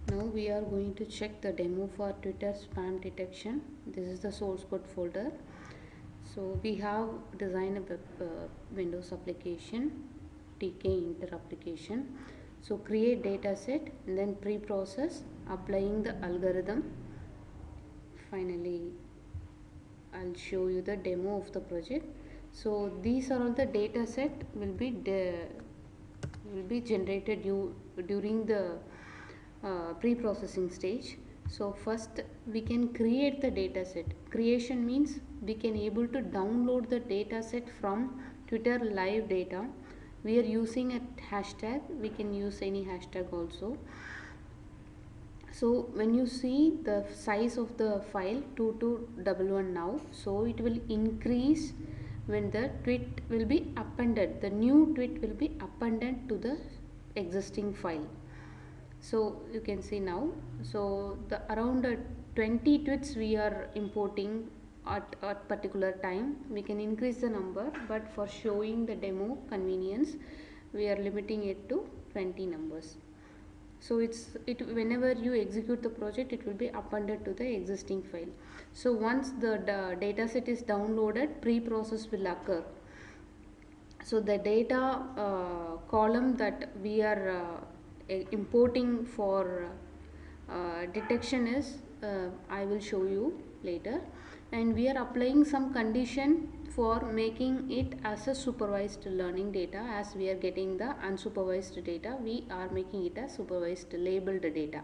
Now we are going to check the demo for Twitter spam detection. This is the source code folder. So we have designed a Windows application, TK Inter application. So create dataset and then pre-process applying the algorithm. Finally, I'll show you the demo of the project. So these are all the dataset will be generated during the pre-processing stage. So first we can create the dataset. Creation means we can able to download the dataset from Twitter live data. We are using a hashtag. We can use any hashtag also. So when you see the size of the file 2211 now, so it will increase when the tweet will be appended. The new tweet will be appended to the existing file. So you can see now, so the around 20 tweets we are importing at particular time. We can increase the number, but for showing the demo convenience we are limiting it to 20 numbers. So whenever you execute the project, it will be appended to the existing file. So once the dataset is downloaded, pre-process will occur. So the data column that we are importing for detection is I will show you later, and we are applying some condition for making it as a supervised learning data. As we are getting the unsupervised data, we are making it as supervised labeled data.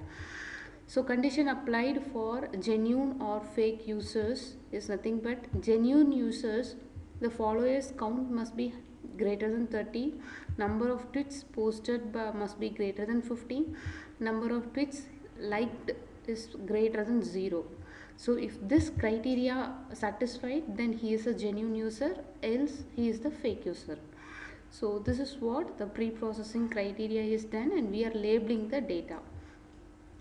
So condition applied for genuine or fake users is nothing but genuine users, the followers count must be greater than 30, number of tweets posted must be greater than 50, number of tweets liked is greater than 0. So if this criteria satisfied, then he is a genuine user, else he is the fake user. So this is what the pre-processing criteria is done, and we are labeling the data.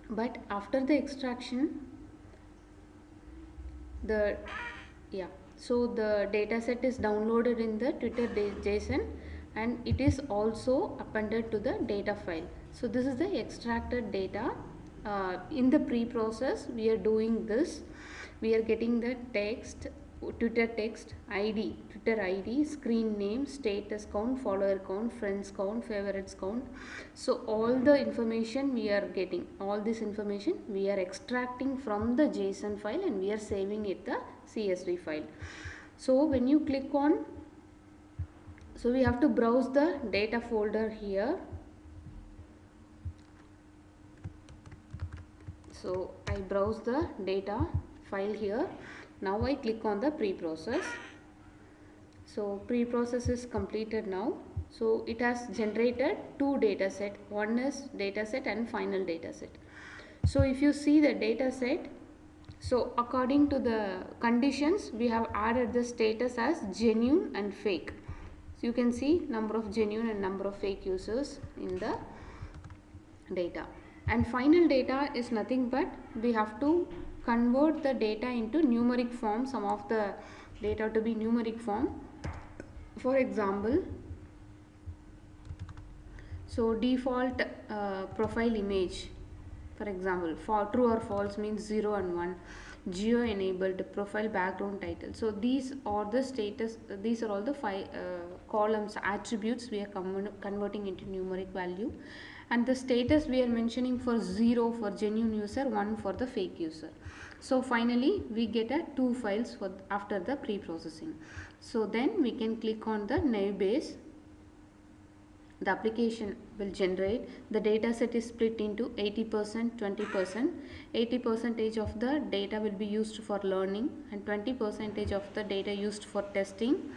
But after the extraction, the so the dataset is downloaded in the Twitter JSON, and it is also appended to the data file. So this is the extracted data. In the pre-process we are doing this. We are getting the text, Twitter text, ID, Twitter ID, screen name, status count, follower count, friends count, favorites count. So all the information we are getting, all this information we are extracting from the JSON file, and we are saving it the CSV file. So when you click on, so we have to browse the data folder here. So I browse the data file here. Now I click on the pre-process. So pre-process is completed now. So it has generated two dataset. One is dataset and final dataset. So if you see the dataset, so according to the conditions, we have added the status as genuine and fake. So you can see number of genuine and number of fake users in the data. And final data is nothing but we have to convert the data into numeric form. Some of the data to be numeric form. For example, so default profile image, for example, for true or false means 0 and 1, geo enabled, profile background title. So these are the status, these are all the five columns, attributes we are converting into numeric value, and the status we are mentioning for 0 for genuine user, 1 for the fake user. So finally we get a two files for after the pre-processing. So then we can click on the Navbase. The application will generate. The data set is split into 80%, 20%. 80% of the data will be used for learning, and 20% of the data used for testing.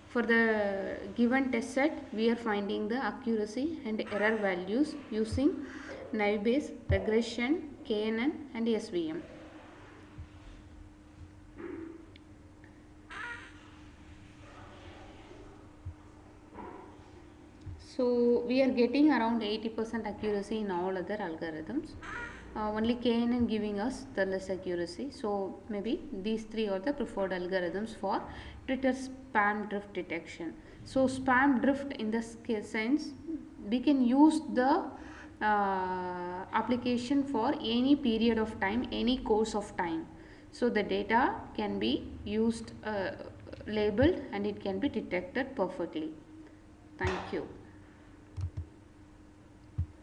For the given test set, we are finding the accuracy and error values using Navbase, regression, KNN and SVM. So we are getting around 80% accuracy in all other algorithms. Only KNN giving us the less accuracy. So maybe these three are the preferred algorithms for Twitter spam drift detection. So spam drift in this sense, we can use the application for any period of time, any course of time. So the data can be used, labeled, and it can be detected perfectly. Thank you.